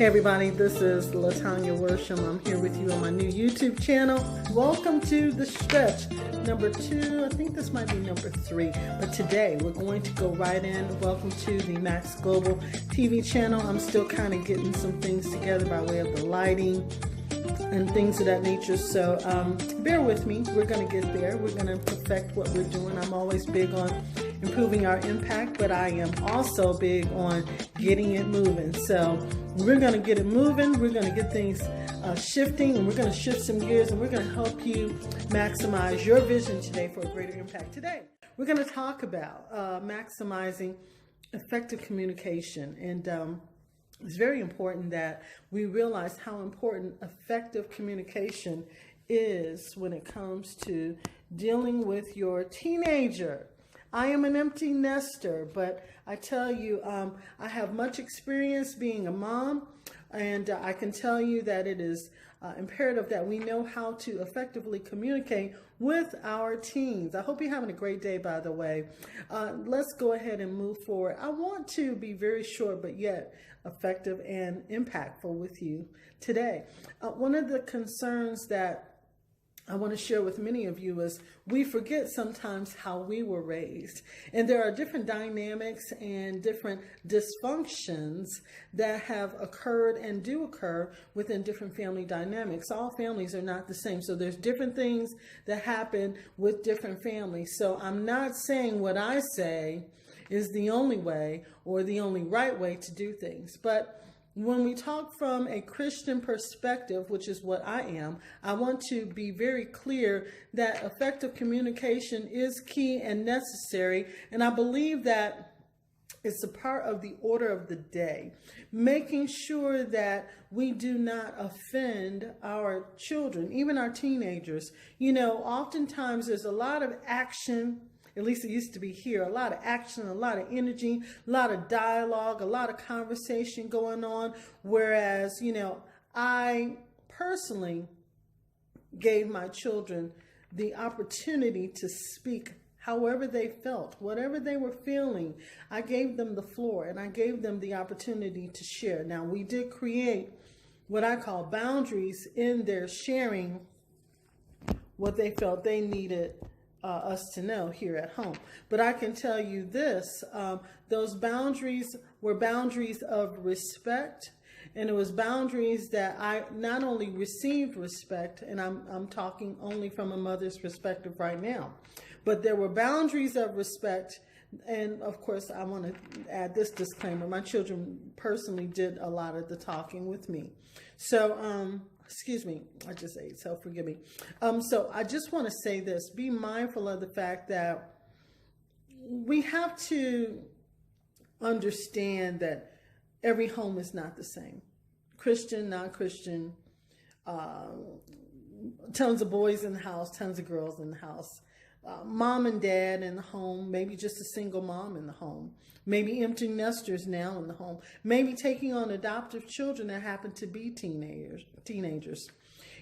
Hey everybody, this is Latonja Worsham. I'm here with you on my new YouTube channel. Welcome to the stretch number 2. I think this might be number 3, but today we're going to go right in. Welcome to the Max Global TV channel. I'm still kind of getting some things together by way of the lighting and things of that nature, so bear with me. We're going to get there. We're going to perfect what we're doing. I'm always big on improving our impact, but I am also big on getting it moving. So we're going to get it moving. We're going to get things shifting, and we're going to shift some gears, and we're going to help you maximize your vision today for a greater impact. Today, we're going to talk about maximizing effective communication, and it's very important that we realize how important effective communication is when it comes to dealing with your teenager. I am an empty nester, but I tell you, I have much experience being a mom, and I can tell you that it is imperative that we know how to effectively communicate with our teens. I hope you're having a great day, by the way. Let's go ahead and move forward. I want to be very short, but yet effective and impactful with you today. One of the concerns that I want to share with many of you is we forget sometimes how we were raised, and there are different dynamics and different dysfunctions that have occurred and do occur within different family dynamics. All families are not the same, so there's different things that happen with different families. So I'm not saying what I say is the only way or the only right way to do things, but when we talk from a Christian perspective, which is what I am, I want to be very clear that effective communication is key and necessary. And I believe that it's a part of the order of the day, making sure that we do not offend our children, even our teenagers. You know, oftentimes there's a lot of action. At least it used to be here, a lot of action, a lot of energy, a lot of dialogue, a lot of conversation going on. Whereas, you know, I personally gave my children the opportunity to speak however they felt, whatever they were feeling. I gave them the floor, and I gave them the opportunity to share. Now, we did create what I call boundaries in their sharing what they felt they needed us to know here at home. But I can tell you this, those boundaries were boundaries of respect, and it was boundaries that I not only received respect, and I'm talking only from a mother's perspective right now, but there were boundaries of respect. And of course, I want to add this disclaimer. My children personally did a lot of the talking with me. So, excuse me, I just ate, so forgive me. So I just want to say this, be mindful of the fact that we have to understand that every home is not the same. Christian, non-Christian, tons of boys in the house, tons of girls in the house. Mom and dad in the home, maybe just a single mom in the home, maybe empty nesters now in the home, maybe taking on adoptive children that happen to be teenagers.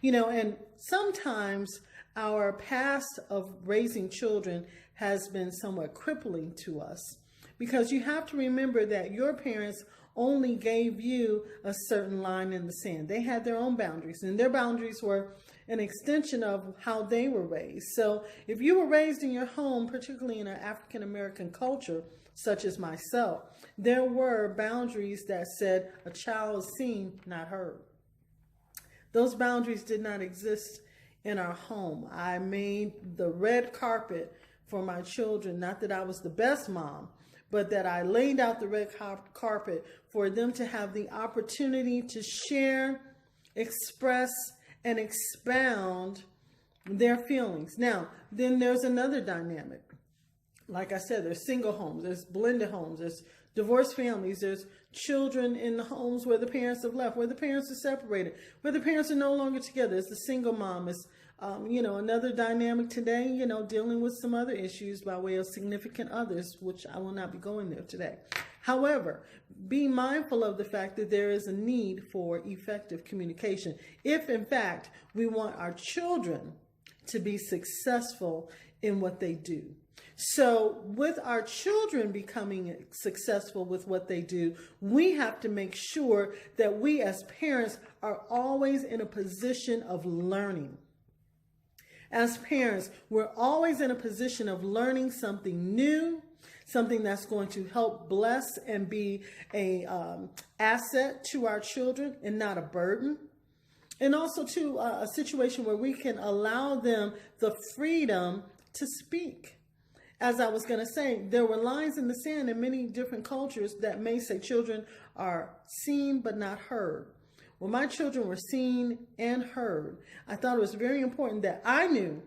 You know, and sometimes our past of raising children has been somewhat crippling to us, because you have to remember that your parents only gave you a certain line in the sand. They had their own boundaries, and their boundaries were an extension of how they were raised. So if you were raised in your home, particularly in an African American culture, such as myself, there were boundaries that said a child is seen, not heard. Those boundaries did not exist in our home. I made the red carpet for my children, not that I was the best mom, but that I laid out the red carpet for them to have the opportunity to share, express, and expound their feelings. Now, then there's another dynamic. Like I said, there's single homes, there's blended homes, there's divorced families, there's children in the homes where the parents have left, where the parents are separated, where the parents are no longer together. It's the single mom. Is you know, another dynamic today, you know, dealing with some other issues by way of significant others, which I will not be going there today. However, be mindful of the fact that there is a need for effective communication if, in fact, we want our children to be successful in what they do. So with our children becoming successful with what they do, we have to make sure that we as parents are always in a position of learning. As parents, we're always in a position of learning something new, something that's going to help bless and be a asset to our children and not a burden. And also to a situation where we can allow them the freedom to speak. As I was going to say, there were lines in the sand in many different cultures that may say children are seen but not heard. Well, my children were seen and heard. I thought it was very important that I knew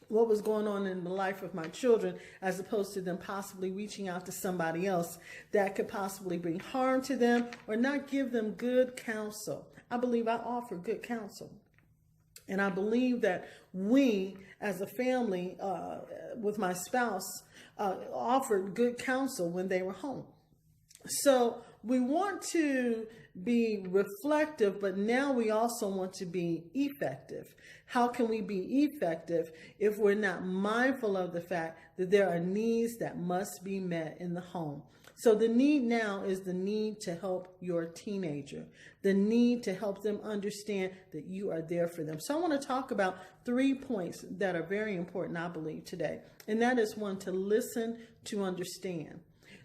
what was going on in the life of my children, as opposed to them possibly reaching out to somebody else that could possibly bring harm to them or not give them good counsel. I believe I offer good counsel. And I believe that we, as a family, with my spouse, offered good counsel when they were home. So we want to be reflective, but now we also want to be effective. How can we be effective if we're not mindful of the fact that there are needs that must be met in the home? So the need now is the need to help your teenager, the need to help them understand that you are there for them. So I want to talk about 3 points that are very important, I believe, today. And that is, one, to listen, to understand.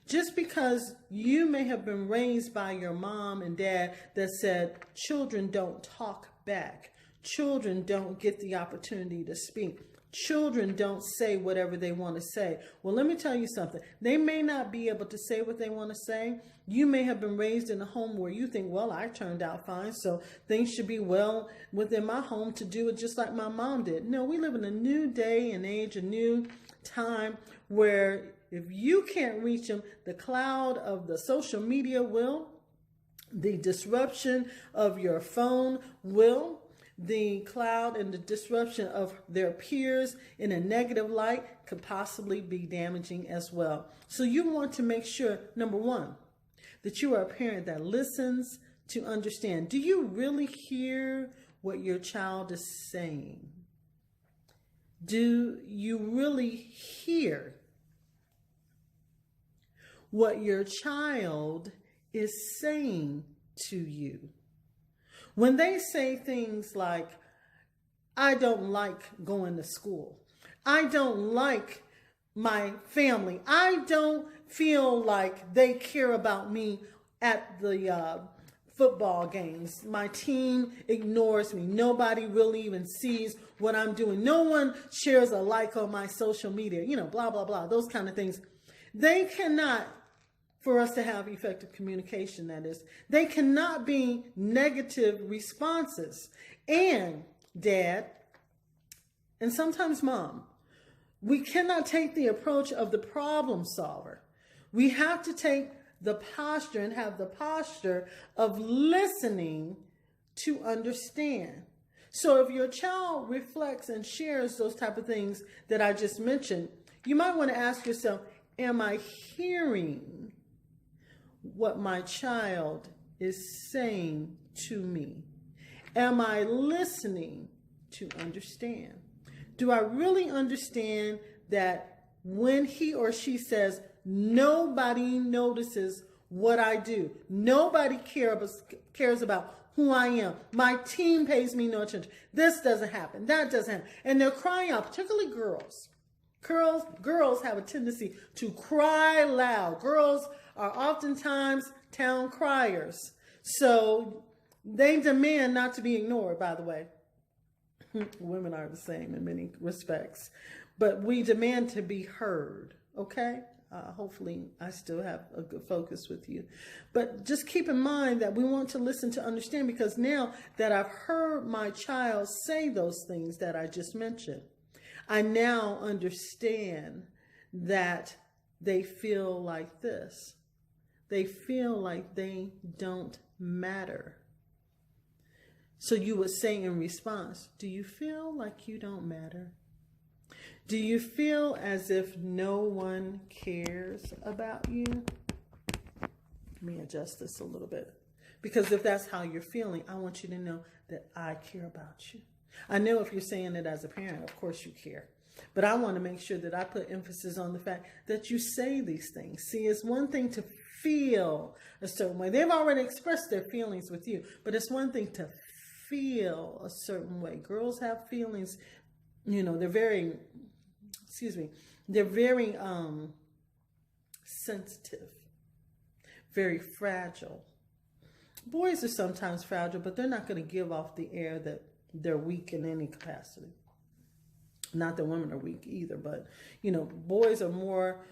Just because you may have been raised by your mom and dad that said children don't talk back, children don't get the opportunity to speak, children don't say whatever they want to say. Well, let me tell you something. They may not be able to say what they want to say. You may have been raised in a home where you think, well, I turned out fine, so things should be well within my home to do it just like my mom did. No, we live in a new day and age, a new time where if you can't reach them, the cloud of the social media will, the disruption of your phone will, the cloud and the disruption of their peers in a negative light could possibly be damaging as well. So you want to make sure, number one, that you are a parent that listens to understand. Do you really hear what your child is saying? Do you really hear what your child is saying to you? When they say things like, I don't like going to school, I don't like my family, I don't feel like they care about me at the football games, my team ignores me, nobody really even sees what I'm doing, no one shares a like on my social media, blah, blah, blah, those kind of things. They cannot, for us to have effective communication, that is, they cannot be negative responses. And dad, and sometimes mom, we cannot take the approach of the problem solver. We have to take the posture and have the posture of listening to understand. So if your child reflects and shares those type of things that I just mentioned, you might want to ask yourself, am I hearing what my child is saying to me? Am I listening to understand? Do I really understand that when he or she says, nobody notices what I do, nobody cares about who I am, my team pays me no attention, this doesn't happen, that doesn't happen, and they're crying out, particularly girls. Girls have a tendency to cry loud. Girls are oftentimes town criers. So they demand not to be ignored, by the way. Women are the same in many respects. But we demand to be heard, okay? Hopefully I still have a good focus with you. But just keep in mind that we want to listen to understand, because now that I've heard my child say those things that I just mentioned, I now understand that they feel like this. They feel like they don't matter. So you would say in response, do you feel like you don't matter? Do you feel as if no one cares about you? Let me adjust this a little bit. Because if that's how you're feeling, I want you to know that I care about you. I know if you're saying it as a parent, of course you care. But I want to make sure that I put emphasis on the fact that you say these things. See, it's one thing to feel a certain way. They've already expressed their feelings with you, but it's one thing to feel a certain way. Girls have feelings, they're very, they're very sensitive, very fragile. Boys are sometimes fragile, but they're not going to give off the air that they're weak in any capacity. Not that women are weak either, but, boys are more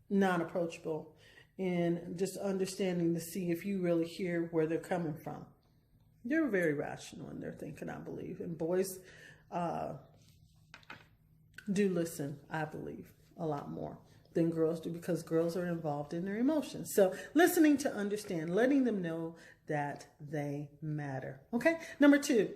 non-approachable and just understanding to see if you really hear where they're coming from. They're very rational in their thinking, I believe. And boys do listen, I believe, a lot more than girls do, because girls are involved in their emotions. So listening to understand, letting them know that they matter. Okay. Number 2,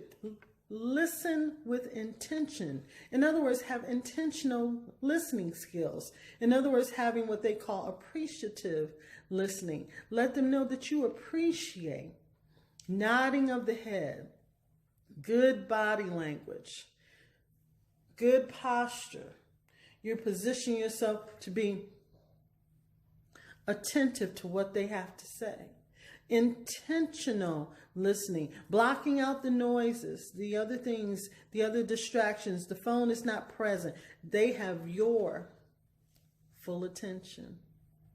listen with intention. In other words, have intentional listening skills. In other words, having what they call appreciative listening. Let them know that you appreciate nodding of the head, good body language, good posture. You position yourself to be attentive to what they have to say. Intentional listening, blocking out the noises, the other things, the other distractions. The phone is not present. They have your full attention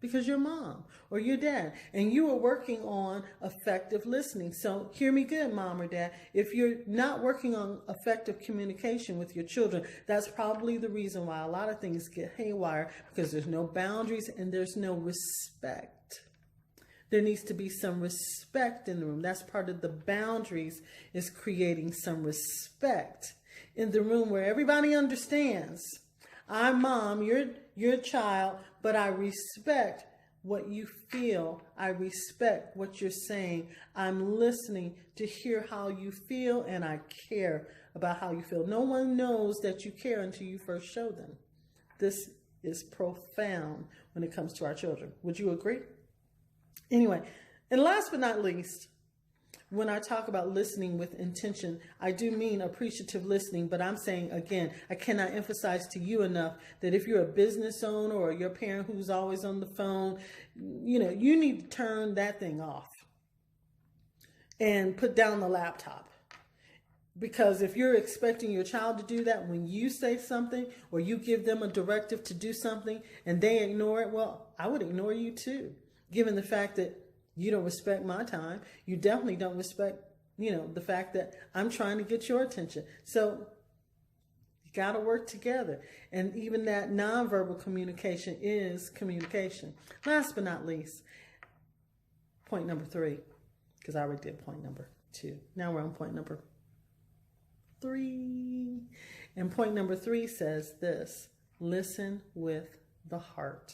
because you're mom or your dad, and you are working on effective listening. So hear me good, mom or dad. If you're not working on effective communication with your children, that's probably the reason why a lot of things get haywire, because there's no boundaries and there's no respect. There needs to be some respect in the room. That's part of the boundaries, is creating some respect in the room where everybody understands. I'm mom, you're child, but I respect what you feel. I respect what you're saying. I'm listening to hear how you feel, and I care about how you feel. No one knows that you care until you first show them. This is profound when it comes to our children. Would you agree? Anyway, and last but not least, when I talk about listening with intention, I do mean appreciative listening, but I'm saying, again, I cannot emphasize to you enough that if you're a business owner or your parent who's always on the phone, you need to turn that thing off and put down the laptop. Because if you're expecting your child to do that when you say something or you give them a directive to do something and they ignore it, well, I would ignore you too. Given the fact that you don't respect my time, you definitely don't respect, the fact that I'm trying to get your attention. So you got to work together. And even that nonverbal communication is communication. Last but not least, point number 3, because I already did point number 2. Now we're on point number 3. And point number 3 says this: listen with the heart.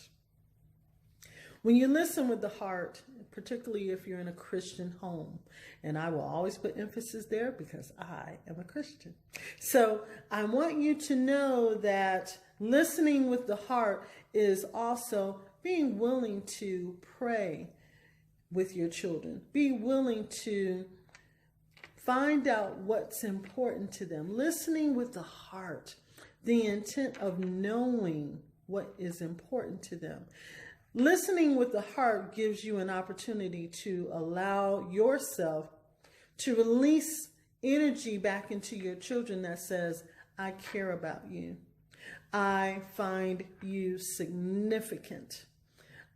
When you listen with the heart, particularly if you're in a Christian home, and I will always put emphasis there because I am a Christian. So I want you to know that listening with the heart is also being willing to pray with your children. Be willing to find out what's important to them. Listening with the heart, the intent of knowing what is important to them. Listening with the heart gives you an opportunity to allow yourself to release energy back into your children that says, I care about you. I find you significant.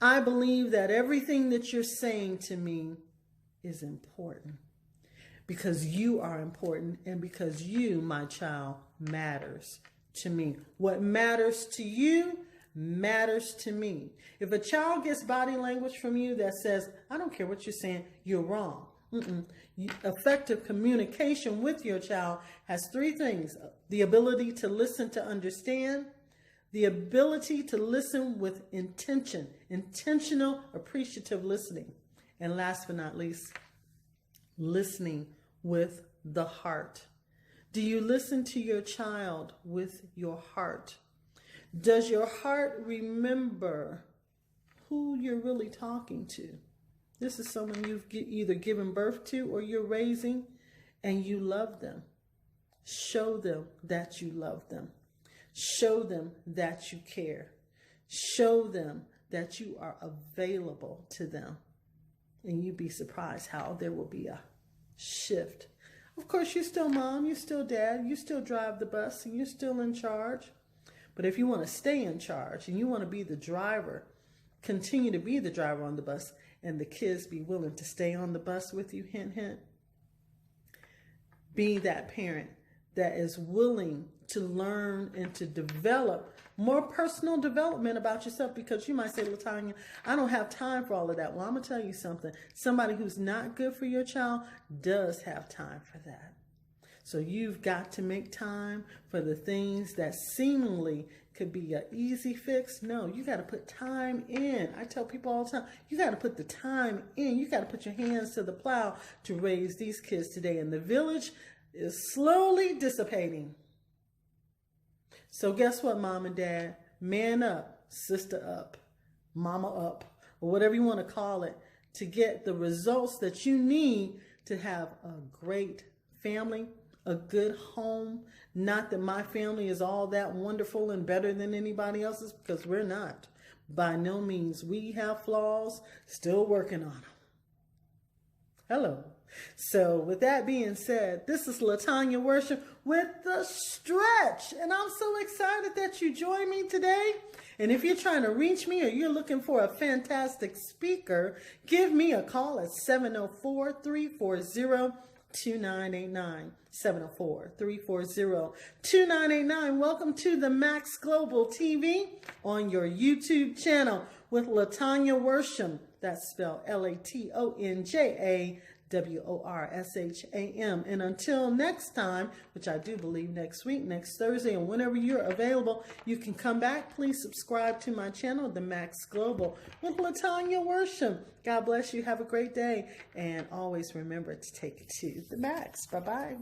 I believe that everything that you're saying to me is important because you are important and because you, my child, matters to me. What matters to you matters to me. If a child gets body language from you that says, I don't care what you're saying, you're wrong. Effective communication with your child has 3 things: the ability to listen to understand, the ability to listen with intention, intentional, appreciative listening, and last but not least, listening with the heart. Do you listen to your child with your heart? Does your heart remember who you're really talking to? This is someone you've either given birth to or you're raising, and you love them. Show them that you love them. Show them that you care. Show them that you are available to them. And you'd be surprised how there will be a shift. Of course, you're still mom, you're still dad, you still drive the bus, and you're still in charge. But if you want to stay in charge and you want to be the driver, continue to be the driver on the bus, and the kids be willing to stay on the bus with you, hint, hint. Be that parent that is willing to learn and to develop more personal development about yourself, because you might say, Latonja, I don't have time for all of that. Well, I'm going to tell you something. Somebody who's not good for your child does have time for that. So you've got to make time for the things that seemingly could be an easy fix. No, you got to put time in. I tell people all the time, you got to put the time in. You got to put your hands to the plow to raise these kids today. And the village is slowly dissipating. So guess what, mom and dad? Man up, sister up, mama up, or whatever you want to call it, to get the results that you need to have a great family, a good home. Not that my family is all that wonderful and better than anybody else's, because we're not. By no means. We have flaws, still working on them. Hello. So with that being said, this is Latonja Worsham with The Stretch. And I'm so excited that you joined me today. And if you're trying to reach me or you're looking for a fantastic speaker, give me a call at 704-340-2989. 704-340-2989. Welcome to the Max Global TV on your YouTube channel with Latonja Worsham. That's spelled Latonja Worsham. And until next time, which I do believe next week, next Thursday, and whenever you're available, you can come back. Please subscribe to my channel, The Max Global, with Latonja Worsham. God bless you. Have a great day. And always remember to take it to the max. Bye-bye.